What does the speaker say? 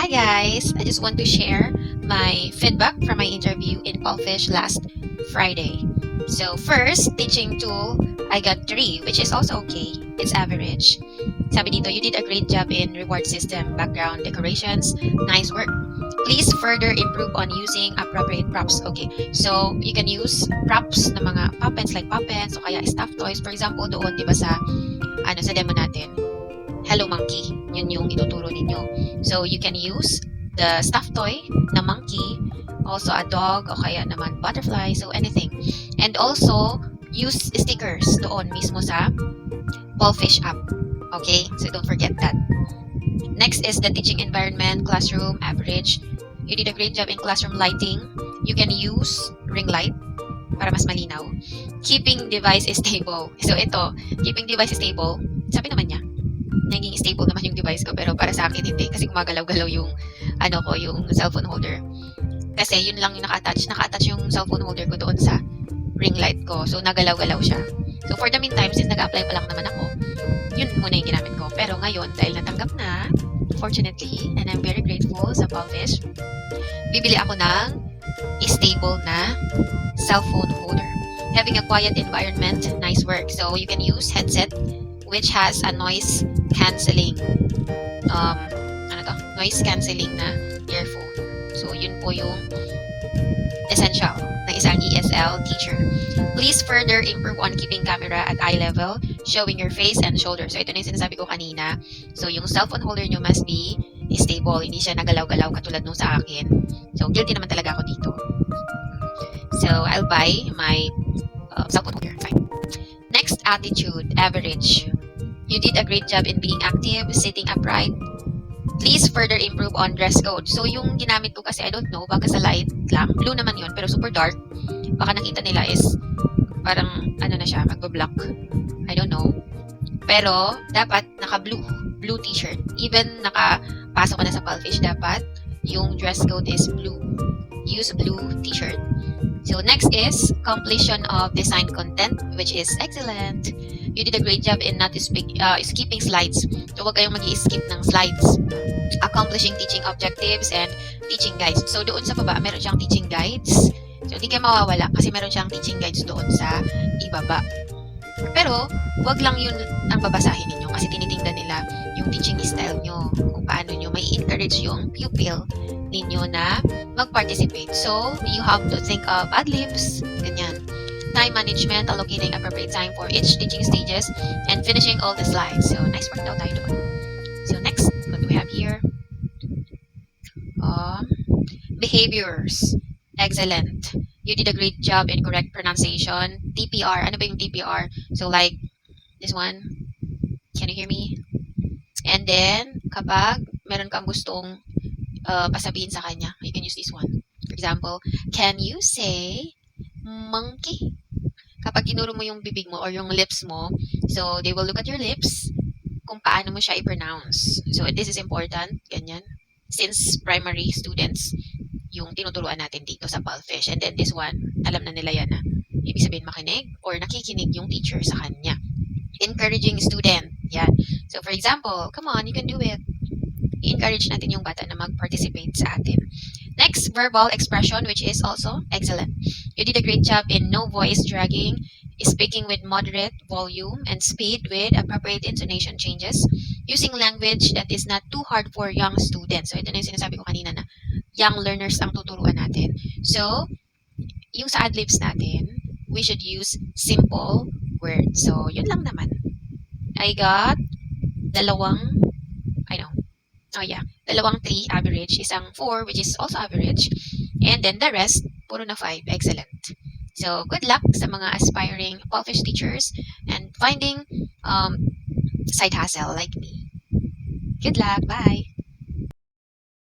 guys, I just want to share my feedback from my interview in Paulfish last Friday. So first, teaching tool, I got 3, which is also okay. It's average. Sabi dito, you did a great job in reward system, background decorations, nice work. Please further improve on using appropriate props. Okay, so you can use props na mga puppets like puppets o kaya stuffed toys. For example, doon, di ba sa demo natin, Hello Monkey, yun yung ituturo ninyo. So you can use the stuffed toy na monkey, also a dog o kaya naman butterfly, so anything. And also, use stickers doon mismo sa Paulfish app. Okay, so don't forget that. Next is the teaching environment, classroom, average. You did a great job in classroom lighting. You can use ring light para mas malinaw. Keeping device stable. So ito, keeping device stable, sabi naman niya, naging stable naman yung device ko, pero para sa akin hindi, kasi gumagalaw-galaw yung yung cellphone holder. Kasi yun lang yung naka-attach yung cellphone holder ko doon sa ring light ko. So nagalaw-galaw siya. So for the meantime, since nag-apply pa lang naman ako, yun muna yung ginamit ko. Pero ngayon, dahil natanggap na, fortunately, and I'm very grateful sa Paulfish, bibili ako ng stable na cellphone holder. Having a quiet environment, nice work. So you can use headset which has a noise cancelling noise cancelling na earphone. So yun po yung essential ng isang ESL teacher. Please further improve on keeping camera at eye level, showing your face and shoulders. So ito na yung sinasabi ko kanina. So yung cellphone holder nyo must be stable, hindi siya nagalaw-galaw katulad nung sa akin. So guilty naman talaga ako dito. So I'll buy my cellphone holder. Fine. Next, attitude, average. You did a great job in being active, sitting upright. Please further improve on dress code. So, yung ginamit ko kasi, I don't know, baka sa light lang. Blue naman yun, pero super dark. Baka nakita nila is parang, na siya, magbo-block. I don't know. Pero, dapat naka-blue. Blue t-shirt. Even nakapasok ka na sa Paulfish, dapat yung dress code is blue. Use blue t-shirt. So, next is completion of design content, which is excellent. You did a great job in not skipping slides. So, huwag kayong mag-i-skip ng slides. Accomplishing teaching objectives and teaching guides. So, doon sa baba, meron siyang teaching guides. So, hindi kayo mawawala kasi meron siyang teaching guides doon sa ibaba. Pero, huwag lang yun ang babasahin ninyo kasi tinitingnan nila yung teaching style nyo. Kung paano nyo may encourage yung pupil ninyo na mag-participate. So, you have to think of ad-libs, ganyan. Time management, allocating appropriate time for each teaching stages, and finishing all the slides. So, nice work daw tayo doon. So, next, what do we have here? Behaviors. Excellent. You did a great job in correct pronunciation. TPR. Ano ba yung TPR? So, like, this one. Can you hear me? And then, kapag meron kang gustong pasabihin sa kanya, you can use this one. For example, can you say monkey? Kapag tinuro mo yung bibig mo or yung lips mo, so they will look at your lips kung paano mo siya i-pronounce. So this is important, ganyan. Since primary students, yung tinuturuan natin dito sa Paulfish. And then this one, alam na nila yan na ibig sabihin makinig or nakikinig yung teacher sa kanya. Encouraging student, yan. So for example, come on, you can do it. I-encourage natin yung bata na mag-participate sa atin. Next, verbal expression, which is also excellent. You did a great job in no voice dragging, speaking with moderate volume and speed with appropriate intonation changes, using language that is not too hard for young students. So ito na yung sinasabi ko kanina na young learners ang tuturuan natin. So, yung sa adlibs natin, we should use simple words. So, yun lang naman. I got dalawang 3 average, isang 4 which is also average, and then the rest, puro na 5, excellent. So, good luck sa mga aspiring Paulfish teachers and finding side hustle like me. Good luck, bye!